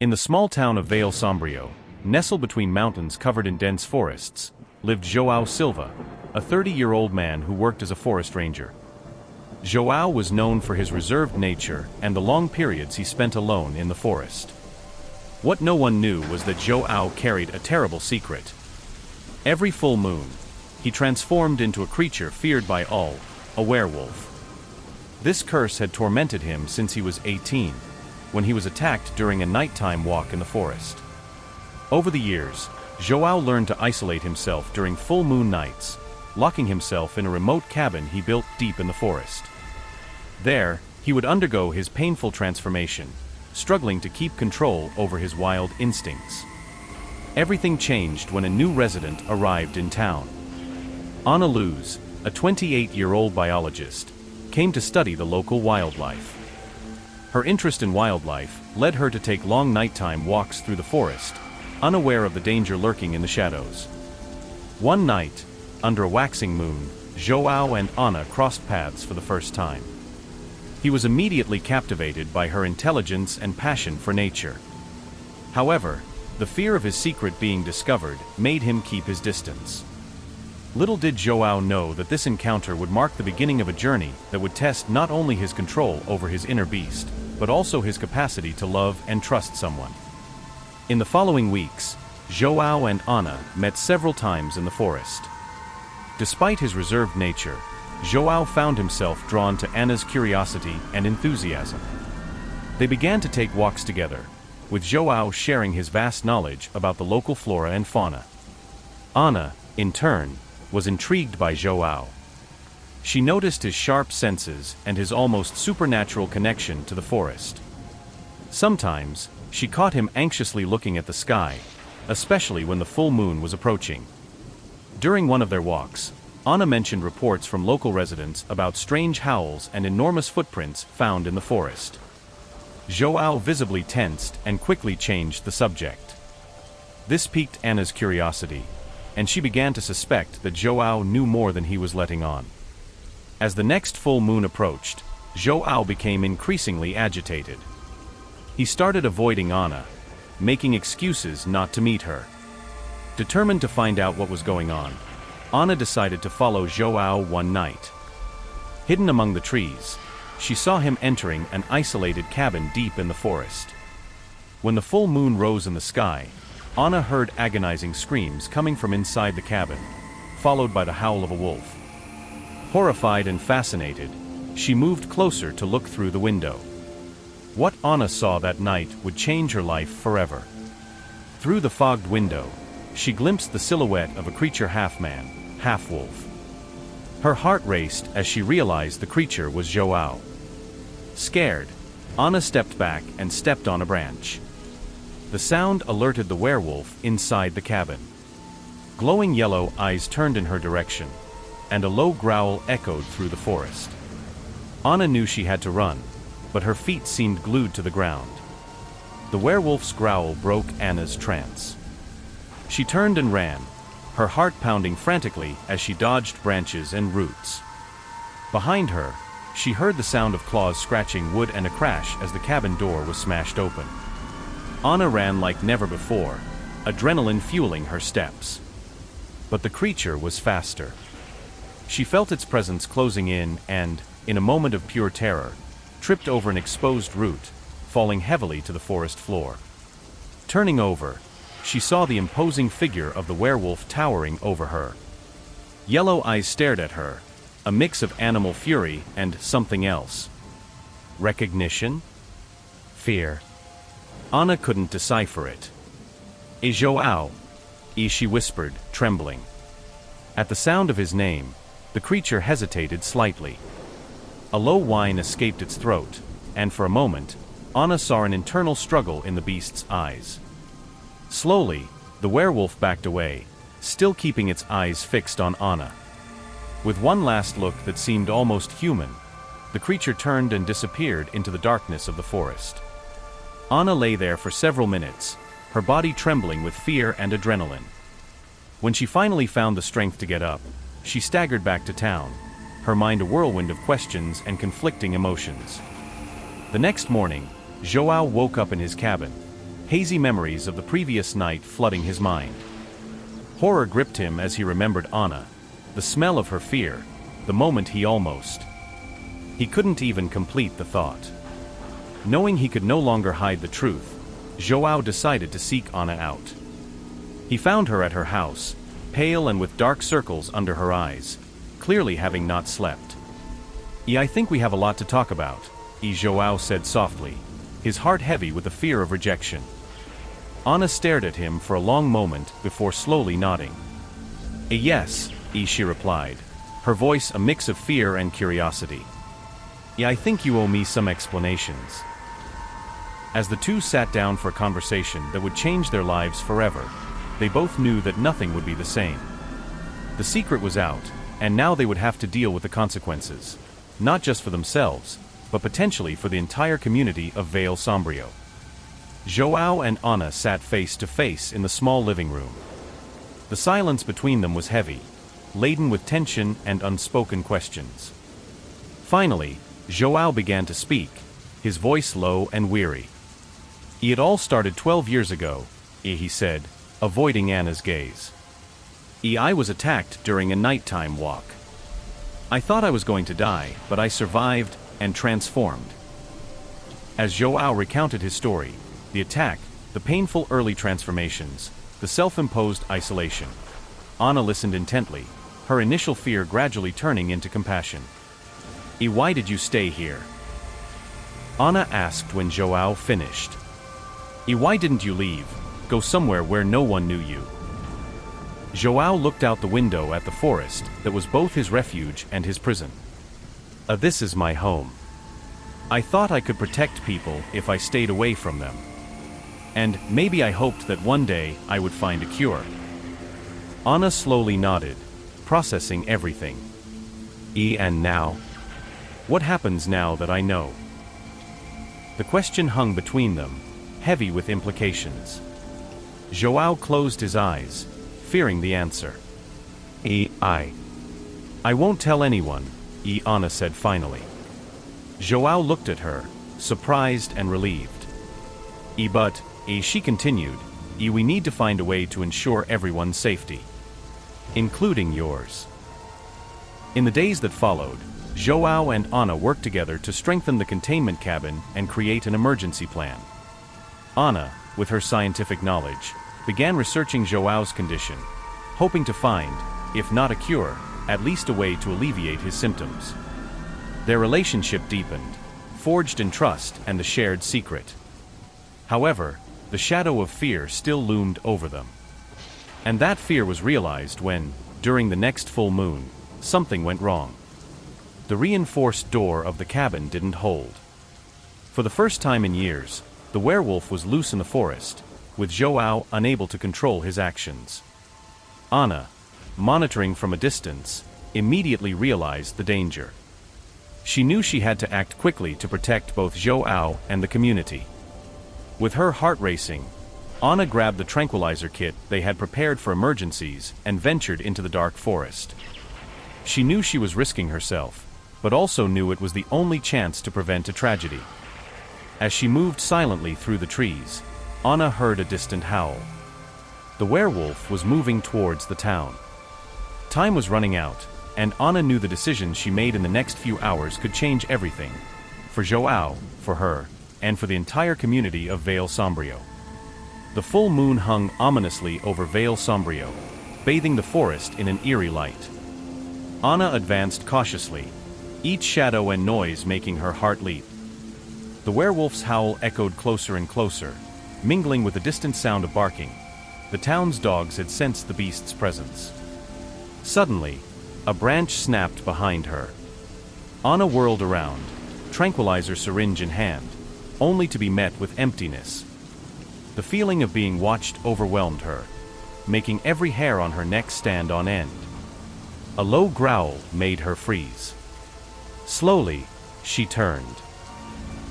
In the small town of Vale Sombrio, nestled between mountains covered in dense forests, lived João Silva, a 30-year-old man who worked as a forest ranger. João was known for his reserved nature and the long periods he spent alone in the forest. What no one knew was that João carried a terrible secret. Every full moon, he transformed into a creature feared by all, a werewolf. This curse had tormented him since he was 18, when he was attacked during a nighttime walk in the forest. Over the years, João learned to isolate himself during full moon nights, locking himself in a remote cabin he built deep in the forest. There, he would undergo his painful transformation, struggling to keep control over his wild instincts. Everything changed when a new resident arrived in town. Ana Luz, a 28-year-old biologist, came to study the local wildlife. Her interest in wildlife led her to take long nighttime walks through the forest, unaware of the danger lurking in the shadows. One night, under a waxing moon, João and Ana crossed paths for the first time. He was immediately captivated by her intelligence and passion for nature. However, the fear of his secret being discovered made him keep his distance. Little did João know that this encounter would mark the beginning of a journey that would test not only his control over his inner beast, but also his capacity to love and trust someone. In the following weeks, João and Ana met several times in the forest. Despite his reserved nature, João found himself drawn to Ana's curiosity and enthusiasm. They began to take walks together, with João sharing his vast knowledge about the local flora and fauna. Ana, in turn, was intrigued by João. She noticed his sharp senses and his almost supernatural connection to the forest. Sometimes, she caught him anxiously looking at the sky, especially when the full moon was approaching. During one of their walks, Ana mentioned reports from local residents about strange howls and enormous footprints found in the forest. João visibly tensed and quickly changed the subject. This piqued Ana's curiosity, and she began to suspect that João knew more than he was letting on. As the next full moon approached, João became increasingly agitated. He started avoiding Ana, making excuses not to meet her. Determined to find out what was going on, Ana decided to follow João one night. Hidden among the trees, she saw him entering an isolated cabin deep in the forest. When the full moon rose in the sky, Ana heard agonizing screams coming from inside the cabin, followed by the howl of a wolf. Horrified and fascinated, she moved closer to look through the window. What Ana saw that night would change her life forever. Through the fogged window, she glimpsed the silhouette of a creature half-man, half-wolf. Her heart raced as she realized the creature was João. Scared, Ana stepped back and stepped on a branch. The sound alerted the werewolf inside the cabin. Glowing yellow eyes turned in her direction, and a low growl echoed through the forest. Ana knew she had to run, but her feet seemed glued to the ground. The werewolf's growl broke Ana's trance. She turned and ran, her heart pounding frantically as she dodged branches and roots. Behind her, she heard the sound of claws scratching wood and a crash as the cabin door was smashed open. Ana ran like never before, adrenaline fueling her steps. But the creature was faster. She felt its presence closing in and, in a moment of pure terror, tripped over an exposed root, falling heavily to the forest floor. Turning over, she saw the imposing figure of the werewolf towering over her. Yellow eyes stared at her, a mix of animal fury and something else. Recognition? Fear? Ana couldn't decipher it. João, she whispered, trembling. At the sound of his name, the creature hesitated slightly. A low whine escaped its throat, and for a moment, Ana saw an internal struggle in the beast's eyes. Slowly, the werewolf backed away, still keeping its eyes fixed on Ana. With one last look that seemed almost human, the creature turned and disappeared into the darkness of the forest. Ana lay there for several minutes, her body trembling with fear and adrenaline. When she finally found the strength to get up, she staggered back to town, her mind a whirlwind of questions and conflicting emotions. The next morning, João woke up in his cabin, hazy memories of the previous night flooding his mind. Horror gripped him as he remembered Anna, the smell of her fear, the moment he almost. He couldn't even complete the thought. Knowing he could no longer hide the truth, João decided to seek Anna out. He found her at her house, pale and with dark circles under her eyes, clearly having not slept. I think we have a lot to talk about, João said softly, his heart heavy with the fear of rejection. Anna stared at him for a long moment before slowly nodding. Yes, she replied, her voice a mix of fear and curiosity. I think you owe me some explanations. As the two sat down for a conversation that would change their lives forever, they both knew that nothing would be the same. The secret was out, and now they would have to deal with the consequences, not just for themselves, but potentially for the entire community of Vale Sombrio. João and Anna sat face to face in the small living room. The silence between them was heavy, laden with tension and unspoken questions. Finally, João began to speak, his voice low and weary. It all started 12 years ago, he said, avoiding Anna's gaze. I was attacked during a nighttime walk. I thought I was going to die, but I survived and transformed. As João recounted his story, the attack, the painful early transformations, the self-imposed isolation, Anna listened intently, her initial fear gradually turning into compassion. Why did you stay here? Anna asked when João finished. Why didn't you leave, go somewhere where no one knew you? João looked out the window at the forest that was both his refuge and his prison. This is my home. I thought I could protect people if I stayed away from them. And maybe I hoped that one day I would find a cure. Anna slowly nodded, processing everything. And now? What happens now that I know? The question hung between them, heavy with implications. João closed his eyes, fearing the answer. I won't tell anyone, Anna said finally. João looked at her, surprised and relieved. But, she continued, we need to find a way to ensure everyone's safety. Including yours. In the days that followed, João and Anna worked together to strengthen the containment cabin and create an emergency plan. Anna, with her scientific knowledge, began researching João's condition, hoping to find, if not a cure, at least a way to alleviate his symptoms. Their relationship deepened, forged in trust and the shared secret. However, the shadow of fear still loomed over them. And that fear was realized when, during the next full moon, something went wrong. The reinforced door of the cabin didn't hold. For the first time in years, the werewolf was loose in the forest, with João unable to control his actions. Anna, monitoring from a distance, immediately realized the danger. She knew she had to act quickly to protect both João and the community. With her heart racing, Anna grabbed the tranquilizer kit they had prepared for emergencies and ventured into the dark forest. She knew she was risking herself, but also knew it was the only chance to prevent a tragedy. As she moved silently through the trees, Anna heard a distant howl. The werewolf was moving towards the town. Time was running out, and Anna knew the decisions she made in the next few hours could change everything. For João, for her, and for the entire community of Vale Sombrio. The full moon hung ominously over Vale Sombrio, bathing the forest in an eerie light. Anna advanced cautiously, each shadow and noise making her heart leap. The werewolf's howl echoed closer and closer, mingling with the distant sound of barking. The town's dogs had sensed the beast's presence. Suddenly, a branch snapped behind her. Anna whirled around, tranquilizer syringe in hand, only to be met with emptiness. The feeling of being watched overwhelmed her, making every hair on her neck stand on end. A low growl made her freeze. Slowly, she turned.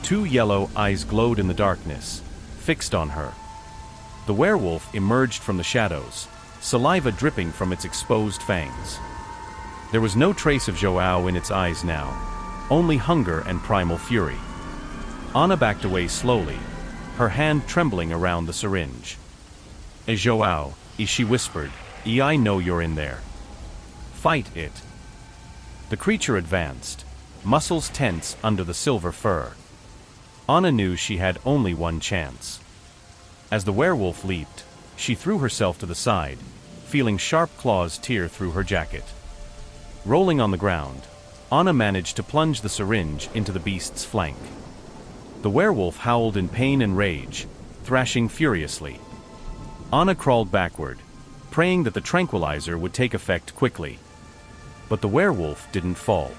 Two yellow eyes glowed in the darkness, fixed on her. The werewolf emerged from the shadows, saliva dripping from its exposed fangs. There was no trace of João in its eyes now, only hunger and primal fury. Anna backed away slowly, her hand trembling around the syringe. João, she whispered, I know you're in there. Fight it. The creature advanced, muscles tense under the silver fur. Anna knew she had only one chance. As the werewolf leaped, she threw herself to the side, feeling sharp claws tear through her jacket. Rolling on the ground, Anna managed to plunge the syringe into the beast's flank. The werewolf howled in pain and rage, thrashing furiously. Anna crawled backward, praying that the tranquilizer would take effect quickly. But the werewolf didn't fall.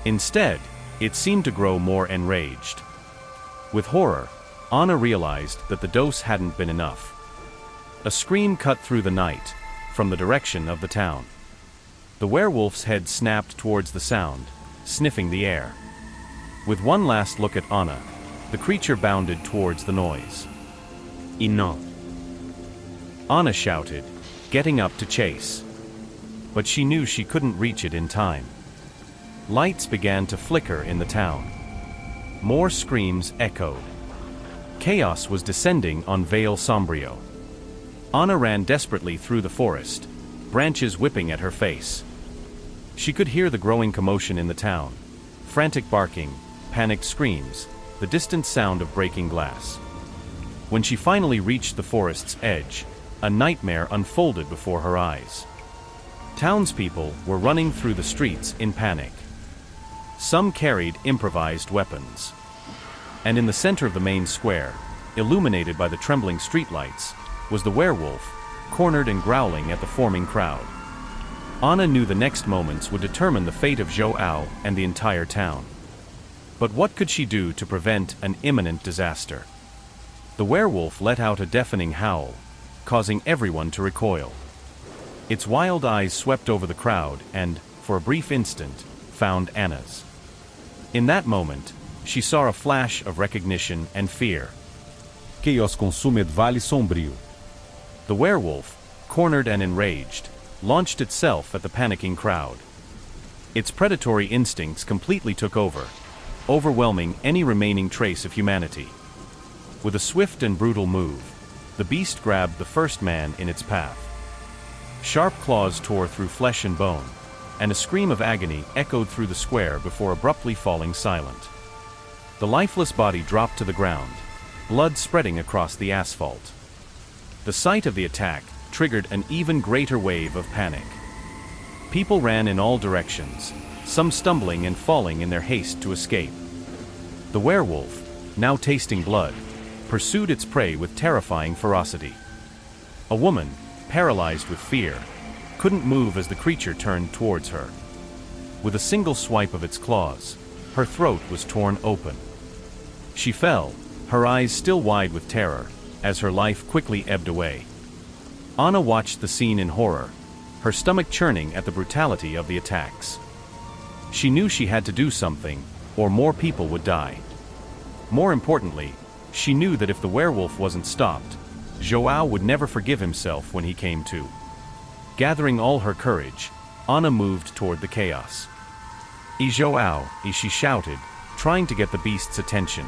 Instead, it seemed to grow more enraged. With horror, Anna realized that the dose hadn't been enough. A scream cut through the night, from the direction of the town. The werewolf's head snapped towards the sound, sniffing the air. With one last look at Anna, the creature bounded towards the noise. "No!" Anna shouted, getting up to chase. But she knew she couldn't reach it in time. Lights began to flicker in the town. More screams echoed. Chaos was descending on Vale Sombrio. Anna ran desperately through the forest, branches whipping at her face. She could hear the growing commotion in the town. Frantic barking, panicked screams, the distant sound of breaking glass. When she finally reached the forest's edge, a nightmare unfolded before her eyes. Townspeople were running through the streets in panic. Some carried improvised weapons. And in the center of the main square, illuminated by the trembling streetlights, was the werewolf, cornered and growling at the forming crowd. Anna knew the next moments would determine the fate of João and the entire town. But what could she do to prevent an imminent disaster? The werewolf let out a deafening howl, causing everyone to recoil. Its wild eyes swept over the crowd and, for a brief instant, found Anna's. In that moment, she saw a flash of recognition and fear. Chaos consumed Vale Sombrio. The werewolf, cornered and enraged, launched itself at the panicking crowd. Its predatory instincts completely took over, overwhelming any remaining trace of humanity. With a swift and brutal move, the beast grabbed the first man in its path. Sharp claws tore through flesh and bone, and a scream of agony echoed through the square before abruptly falling silent. The lifeless body dropped to the ground, blood spreading across the asphalt. The sight of the attack triggered an even greater wave of panic. People ran in all directions, some stumbling and falling in their haste to escape. The werewolf, now tasting blood, pursued its prey with terrifying ferocity. A woman, paralyzed with fear, couldn't move as the creature turned towards her. With a single swipe of its claws, her throat was torn open. She fell, her eyes still wide with terror, as her life quickly ebbed away. Anna watched the scene in horror, her stomach churning at the brutality of the attacks. She knew she had to do something, or more people would die. More importantly, she knew that if the werewolf wasn't stopped, João would never forgive himself when he came to. Gathering all her courage, Anna moved toward the chaos. João, she shouted, trying to get the beast's attention.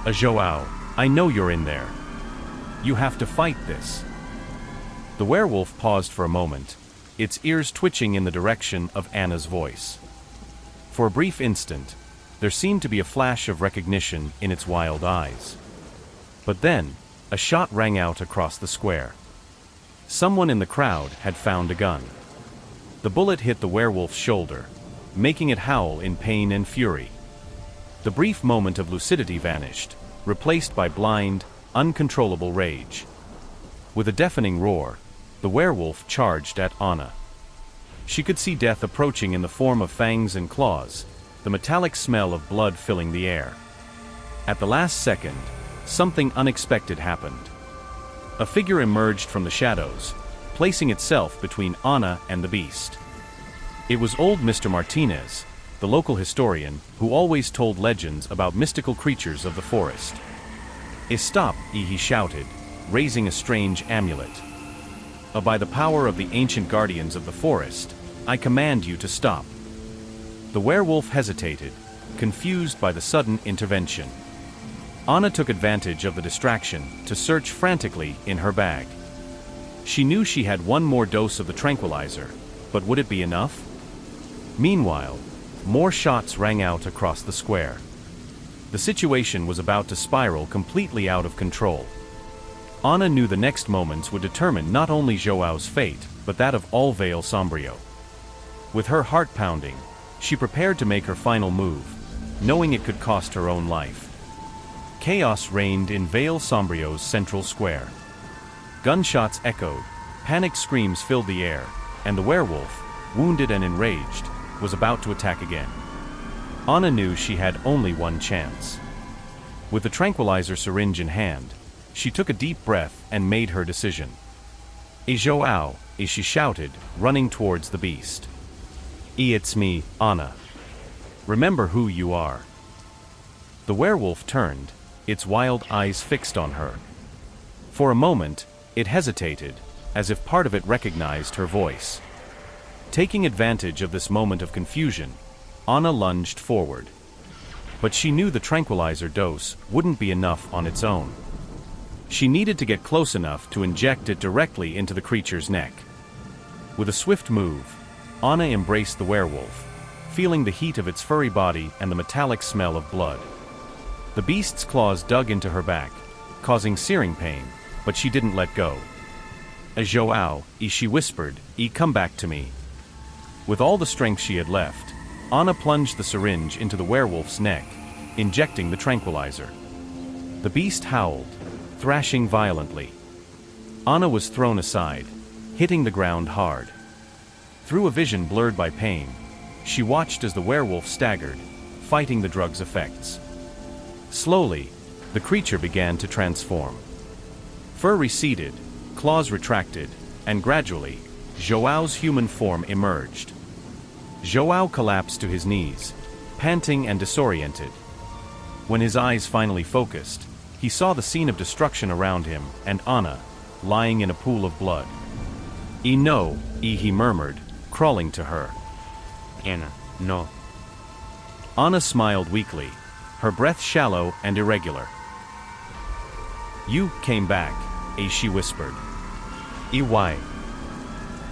João, I know you're in there. You have to fight this. The werewolf paused for a moment, its ears twitching in the direction of Anna's voice. For a brief instant, there seemed to be a flash of recognition in its wild eyes. But then, a shot rang out across the square. Someone in the crowd had found a gun. The bullet hit the werewolf's shoulder, making it howl in pain and fury. The brief moment of lucidity vanished, replaced by blind, uncontrollable rage. With a deafening roar, the werewolf charged at Anna. She could see death approaching in the form of fangs and claws, the metallic smell of blood filling the air. At the last second, something unexpected happened. A figure emerged from the shadows, placing itself between Anna and the beast. It was old Mr. Martinez, the local historian, who always told legends about mystical creatures of the forest. "Stop," he shouted, raising a strange amulet. "By the power of the ancient guardians of the forest, I command you to stop." The werewolf hesitated, confused by the sudden intervention. Anna took advantage of the distraction to search frantically in her bag. She knew she had one more dose of the tranquilizer, but would it be enough? Meanwhile, more shots rang out across the square. The situation was about to spiral completely out of control. Anna knew the next moments would determine not only João's fate, but that of all Vale Sombrio. With her heart pounding, she prepared to make her final move, knowing it could cost her own life. Chaos reigned in Vale Sombrio's central square. Gunshots echoed, panic screams filled the air, and the werewolf, wounded and enraged, was about to attack again. Anna knew she had only one chance. With the tranquilizer syringe in hand, she took a deep breath and made her decision. João, she shouted, running towards the beast. It's me, Anna. Remember who you are. The werewolf turned, its wild eyes fixed on her. For a moment, it hesitated, as if part of it recognized her voice. Taking advantage of this moment of confusion, Anna lunged forward. But she knew the tranquilizer dose wouldn't be enough on its own. She needed to get close enough to inject it directly into the creature's neck. With a swift move, Anna embraced the werewolf, feeling the heat of its furry body and the metallic smell of blood. The beast's claws dug into her back, causing searing pain, but she didn't let go. João, she whispered, come back to me. With all the strength she had left, Anna plunged the syringe into the werewolf's neck, injecting the tranquilizer. The beast howled, thrashing violently. Anna was thrown aside, hitting the ground hard. Through a vision blurred by pain, she watched as the werewolf staggered, fighting the drug's effects. Slowly, the creature began to transform. Fur receded, claws retracted, and gradually, João's human form emerged. João collapsed to his knees, panting and disoriented. When his eyes finally focused, he saw the scene of destruction around him and Anna, lying in a pool of blood. No, he murmured, crawling to her. Anna, no. Anna smiled weakly, her breath shallow and irregular. You came back, she whispered. Why?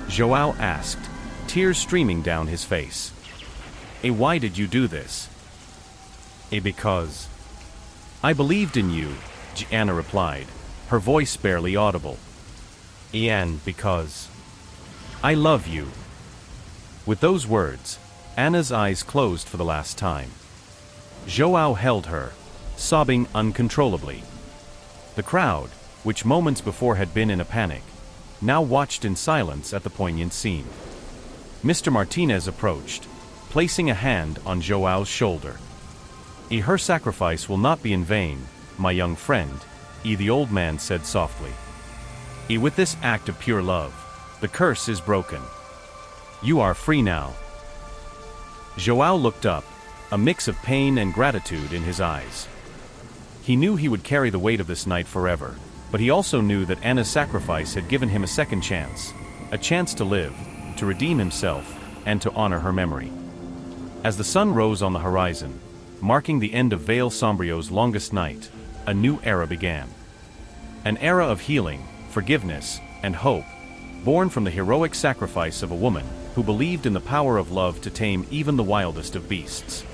João asked, tears streaming down his face. Why did you do this? Because I believed in you, Anna replied, her voice barely audible. And because I love you. With those words, Anna's eyes closed for the last time. João held her, sobbing uncontrollably. The crowd, which moments before had been in a panic, now watched in silence at the poignant scene. Mr. Martinez approached, placing a hand on João's shoulder. Her sacrifice will not be in vain, my young friend, the old man said softly. With this act of pure love, the curse is broken. You are free now. João looked up, a mix of pain and gratitude in his eyes. He knew he would carry the weight of this night forever, but he also knew that Anna's sacrifice had given him a second chance, a chance to live, to redeem himself, and to honor her memory. As the sun rose on the horizon, marking the end of Vale Sombrio's longest night, a new era began. An era of healing, forgiveness, and hope, born from the heroic sacrifice of a woman who believed in the power of love to tame even the wildest of beasts.